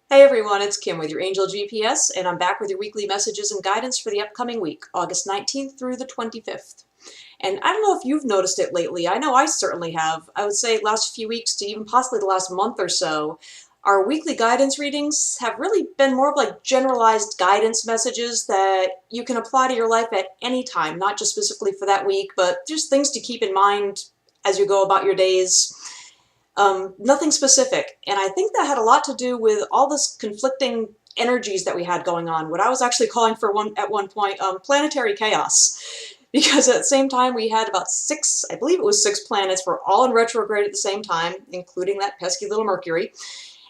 Hey everyone, it's Kim with your Angel GPS, and I'm back with your weekly messages and guidance for the upcoming week, August 19th through the 25th. And I don't know if you've noticed it lately. I know I certainly have. I would say last few weeks to even possibly the last month or so, our weekly guidance readings have really been more of like generalized guidance messages that you can apply to your life at any time, not just specifically for that week, but just things to keep in mind as you go about your days. Nothing specific. And I think that had a lot to do with all this conflicting energies that we had going on. What I was actually calling for at one point, planetary chaos. Because at the same time we had about six, I believe it was six planets were all in retrograde at the same time, including that pesky little Mercury.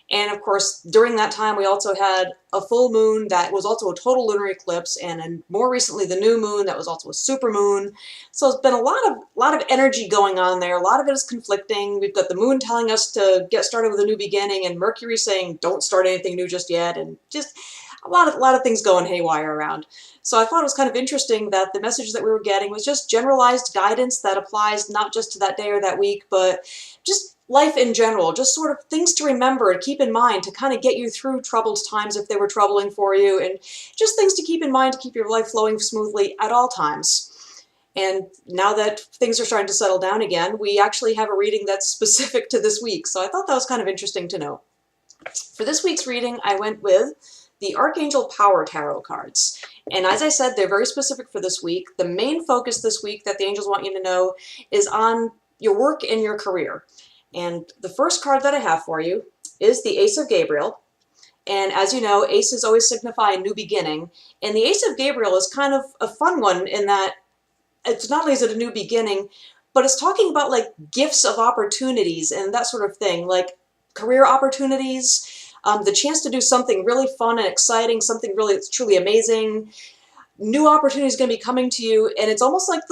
And of course, during that time, we also had a full moon that was also a total lunar eclipse, and more recently, the new moon that was also a super moon. So it's been a lot of energy going on there. A lot of it is conflicting. We've got the moon telling us to get started with a new beginning, and Mercury saying don't start anything new just yet, and just a lot of things going haywire around. So I thought it was kind of interesting that the message that we were getting was just generalized guidance that applies not just to that day or that week, but just life in general, just sort of things to remember and keep in mind to kind of get you through troubled times if they were troubling for you, and just things to keep in mind to keep your life flowing smoothly at all times. And now that things are starting to settle down again, we actually have a reading that's specific to this week, so I thought that was kind of interesting to know. For this week's reading, I went with the Archangel Power Tarot cards. And as I said, they're very specific for this week. The main focus this week that the angels want you to know is on your work and your career. And the first card that I have for you is the Ace of Gabriel. And as you know, aces always signify a new beginning. And the Ace of Gabriel is kind of a fun one in that it's not only is it a new beginning, but it's talking about like gifts of opportunities and that sort of thing, like career opportunities, the chance to do something really fun and exciting, something really truly amazing. New opportunity is going to be coming to you, and it's almost like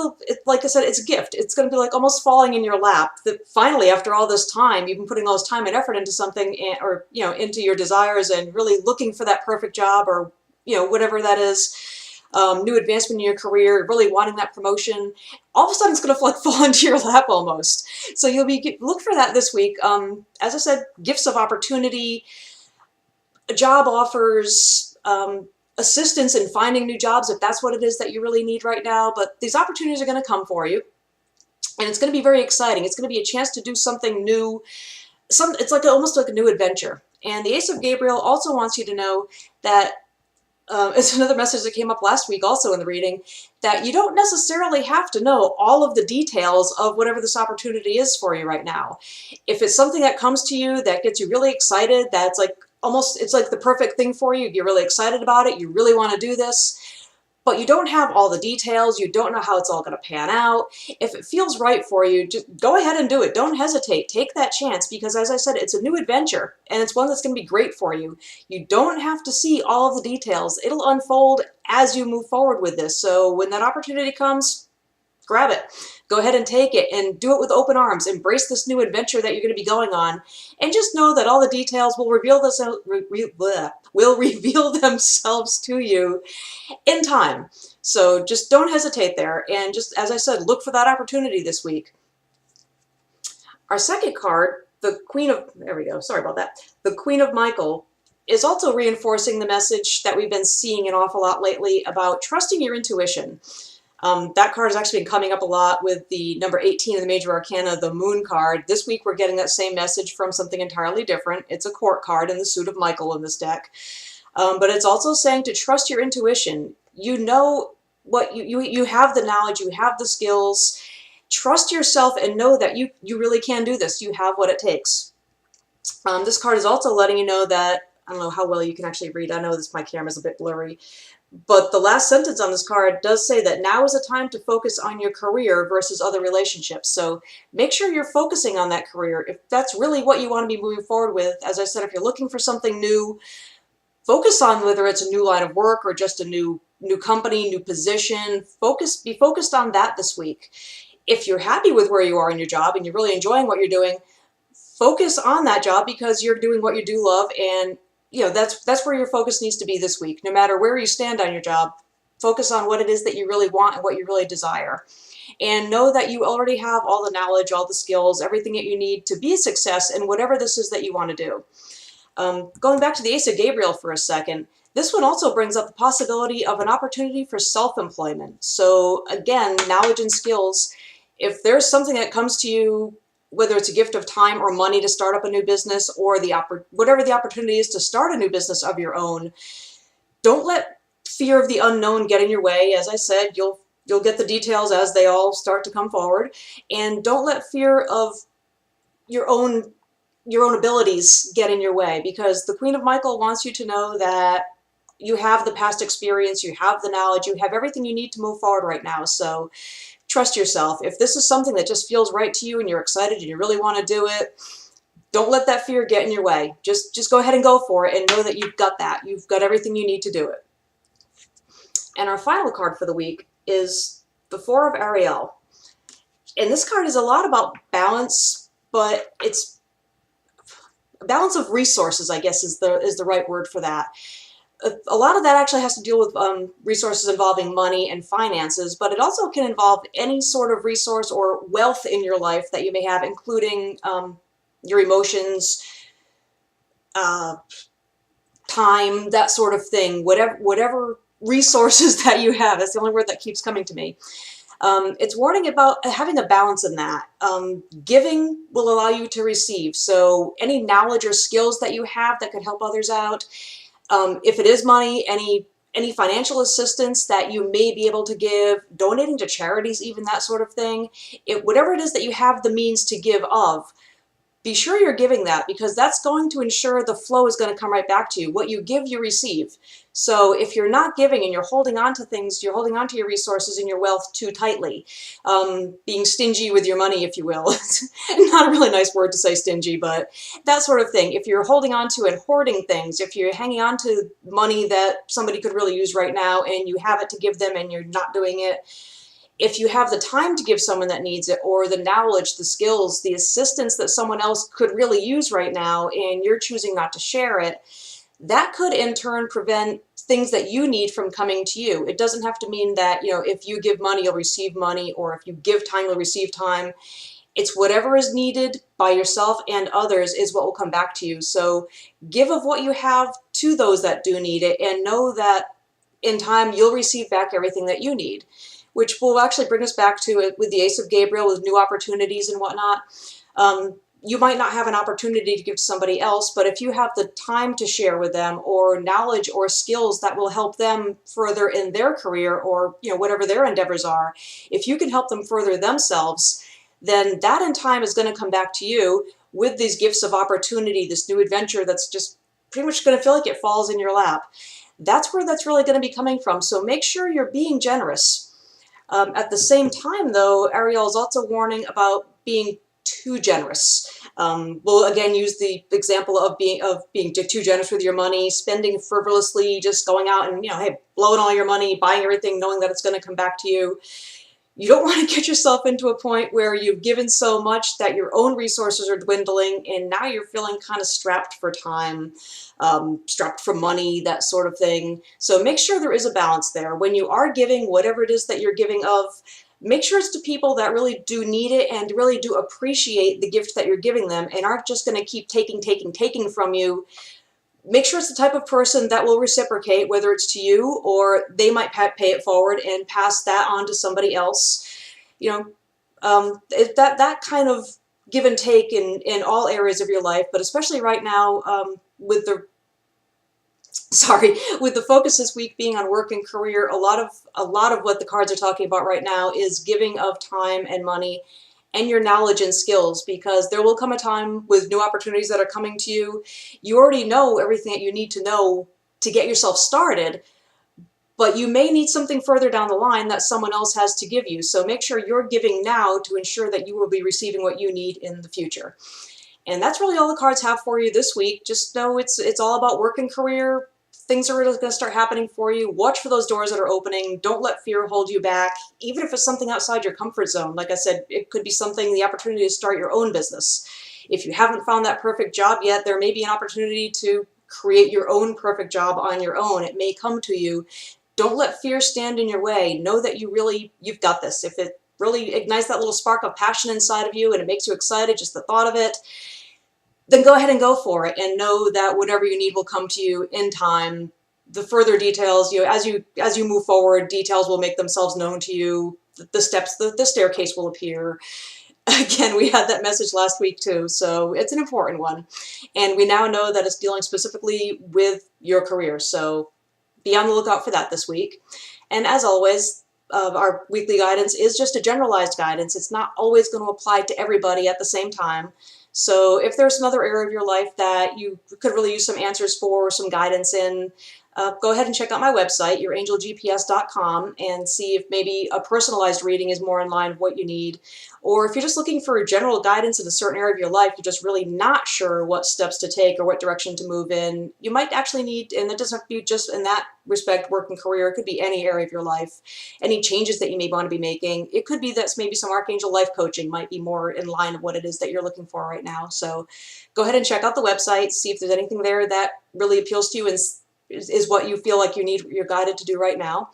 like I said, it's a gift. It's going to be like almost falling in your lap. That finally, after all this time, you've been putting all this time and effort into something, or into your desires, and really looking for that perfect job, or whatever that is. New advancement in your career, really wanting that promotion. All of a sudden, it's going to like fall into your lap almost. So you'll be look for that this week. As I said, gifts of opportunity, job offers. Assistance in finding new jobs if that's what it is that you really need right now. But these opportunities are going to come for you, and it's going to be very exciting. It's going to be a chance to do something new. It's like almost like a new adventure. And the Ace of Gabriel also wants you to know that it's another message that came up last week also in the reading, that you don't necessarily have to know all of the details of whatever this opportunity is for you right now. If it's something that comes to you that gets you really excited, that's like almost, it's like the perfect thing for you, you're really excited about it, you really want to do this, but you don't have all the details, you don't know how it's all going to pan out. If it feels right for you, just go ahead and do it. Don't hesitate. Take that chance, because as I said, it's a new adventure, and it's one that's going to be great for you. You don't have to see all of the details. It'll unfold as you move forward with this. So when that opportunity comes, grab it. Go ahead and take it, and do it with open arms. Embrace this new adventure that you're going to be going on, and just know that all the details will reveal themselves to you in time. So just don't hesitate there, and just as I said, look for that opportunity this week. Our second card, the Queen of, there we go, sorry about that, the Queen of Michael, is also reinforcing the message that we've been seeing an awful lot lately about trusting your intuition. That card has actually been coming up a lot with the number 18 in the Major Arcana, the Moon card. This week we're getting that same message from something entirely different. It's a Court card in the suit of Michael in this deck. But it's also saying to trust your intuition. You know what you have the knowledge, you have the skills. Trust yourself and know that you really can do this. You have what it takes. This card is also letting you know that, I don't know how well you can actually read. I know my camera's a bit blurry. But the last sentence on this card does say that now is a time to focus on your career versus other relationships. So make sure you're focusing on that career. If that's really what you want to be moving forward with, as I said, if you're looking for something new, focus on whether it's a new line of work or just a new company, new position. Be focused on that this week. If you're happy with where you are in your job and you're really enjoying what you're doing, focus on that job because you're doing what you do love, and that's where your focus needs to be this week. No matter where you stand on your job, focus on what it is that you really want and what you really desire. And know that you already have all the knowledge, all the skills, everything that you need to be a success in whatever this is that you want to do. Going back to the Ace of Gabriel for a second, this one also brings up the possibility of an opportunity for self-employment. So again, knowledge and skills, if there's something that comes to you, whether it's a gift of time or money to start up a new business, or whatever the opportunity is to start a new business of your own, don't let fear of the unknown get in your way. As I said, you'll get the details as they all start to come forward, and don't let fear of your own abilities get in your way, because the Queen of Michael wants you to know that you have the past experience, you have the knowledge, you have everything you need to move forward right now. So trust yourself. If this is something that just feels right to you and you're excited and you really want to do it, don't let that fear get in your way. Just go ahead and go for it, and know that you've got that. You've got everything you need to do it. And our final card for the week is the Four of Ariel. And this card is a lot about balance, but it's balance of resources, I guess is the right word for that. A lot of that actually has to deal with resources involving money and finances, but it also can involve any sort of resource or wealth in your life that you may have, including your emotions, time, that sort of thing. Whatever resources that you have. That's the only word that keeps coming to me. It's warning about having a balance in that. Giving will allow you to receive. So any knowledge or skills that you have that could help others out, if it is money, any financial assistance that you may be able to give, donating to charities, even that sort of thing, whatever it is that you have the means to give of, be sure you're giving that, because that's going to ensure the flow is going to come right back to you. What you give, you receive. So if you're not giving and you're holding on to things, you're holding on to your resources and your wealth too tightly, being stingy with your money, if you will. Not a really nice word to say, stingy, but that sort of thing. If you're holding on to and hoarding things, if you're hanging on to money that somebody could really use right now and you have it to give them and you're not doing it, if you have the time to give someone that needs it, or the knowledge, the skills, the assistance that someone else could really use right now, and you're choosing not to share it, that could in turn prevent things that you need from coming to you. It doesn't have to mean that, if you give money, you'll receive money, or if you give time, you'll receive time. It's whatever is needed by yourself and others is what will come back to you. So give of what you have to those that do need it, and know that in time you'll receive back everything that you need, which will actually bring us back to it with the Ace of Gabriel, with new opportunities and whatnot. You might not have an opportunity to give to somebody else, but if you have the time to share with them, or knowledge or skills that will help them further in their career, or whatever their endeavors are, if you can help them further themselves, then that in time is going to come back to you with these gifts of opportunity, this new adventure that's just pretty much going to feel like it falls in your lap. That's where that's really going to be coming from. So make sure you're being generous. At the same time, though, Ariel is also warning about being too generous. We'll again use the example of being too generous with your money, spending frivolously, just going out and hey, blowing all your money, buying everything, knowing that it's going to come back to you. You don't want to get yourself into a point where you've given so much that your own resources are dwindling, and now you're feeling kind of strapped for time, strapped for money, that sort of thing. So make sure there is a balance there. When you are giving, whatever it is that you're giving of, make sure it's to people that really do need it and really do appreciate the gift that you're giving them, and aren't just going to keep taking from you. Make sure it's the type of person that will reciprocate, whether it's to you, or they might pay it forward and pass that on to somebody else. That kind of give and take in all areas of your life, but especially right now with the focus this week being on work and career, a lot of what the cards are talking about right now is giving of time and money and your knowledge and skills, because there will come a time with new opportunities that are coming to you. You already know everything that you need to know to get yourself started, but you may need something further down the line that someone else has to give you. So make sure you're giving now to ensure that you will be receiving what you need in the future. And that's really all the cards have for you this week. Just know it's all about work and career. Things are really going to start happening for you. Watch for those doors that are opening. Don't let fear hold you back, even if it's something outside your comfort zone. Like I said, it could be the opportunity to start your own business. If you haven't found that perfect job yet, there may be an opportunity to create your own perfect job on your own. It may come to you. Don't let fear stand in your way. Know that you've got this. If it really ignites that little spark of passion inside of you and it makes you excited, just the thought of it, then go ahead and go for it, and know that whatever you need will come to you in time. The further details, as you move forward, details will make themselves known to you. The steps, the staircase will appear. Again, we had that message last week too, so it's an important one. And we now know that it's dealing specifically with your career, so be on the lookout for that this week. And as always, our weekly guidance is just a generalized guidance. It's not always going to apply to everybody at the same time. So if there's another area of your life that you could really use some answers for, some guidance in, go ahead and check out my website, yourangelgps.com, and see if maybe a personalized reading is more in line with what you need. Or if you're just looking for general guidance in a certain area of your life, you're just really not sure what steps to take or what direction to move in, you might actually need, and it doesn't have to be just in that respect, work and career, it could be any area of your life, any changes that you may want to be making. It could be that maybe some Archangel Life Coaching might be more in line with what it is that you're looking for right now. So go ahead and check out the website, see if there's anything there that really appeals to you and is what you feel like you're guided to do right now.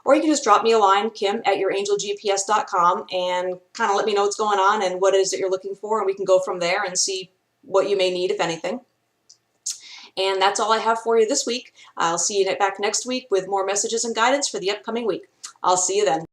Or you can just drop me a line, Kim@yourangelgps.com, and kind of let me know what's going on and what it is that you're looking for, and we can go from there and see what you may need, if anything. And that's all I have for you this week. I'll see you back next week with more messages and guidance for the upcoming week. I'll see you then.